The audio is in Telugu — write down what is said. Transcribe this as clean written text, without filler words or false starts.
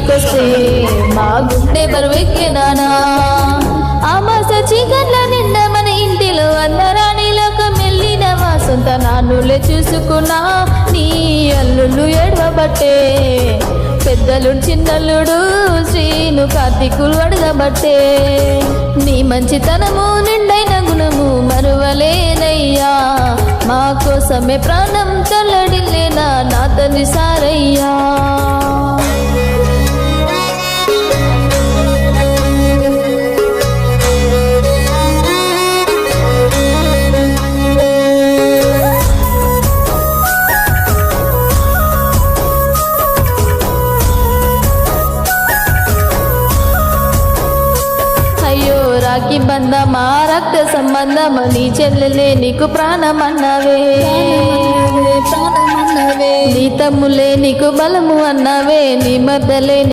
ఇంటికొస్తే మా గుండె బరువెక్కేదానా ఆమాస చీకట్ల నిండా మన ఇంటిలో అందరాని లోకం వెళ్ళినవా సొంత నాన్నులే చూసుకున్నా నీ అల్లుళ్ళు ఏడవబట్టే పెద్దలుడు చిన్నల్లుడు శ్రీను కార్తీకులు అడగబట్టే నీ మంచితనము నిండైన గుణము మరువలేనయ్యా మా కోసమే ప్రాణం తల్లడిల్లేనా నా తండ్రి సారయ్యా రాఖీ బంధమా రక్త సంబంధమా నీ చెల్లెలే నీకు ప్రాణమన్నవే నీ తమ్ములే నీకు బలము అన్నవే నీ మద్దలే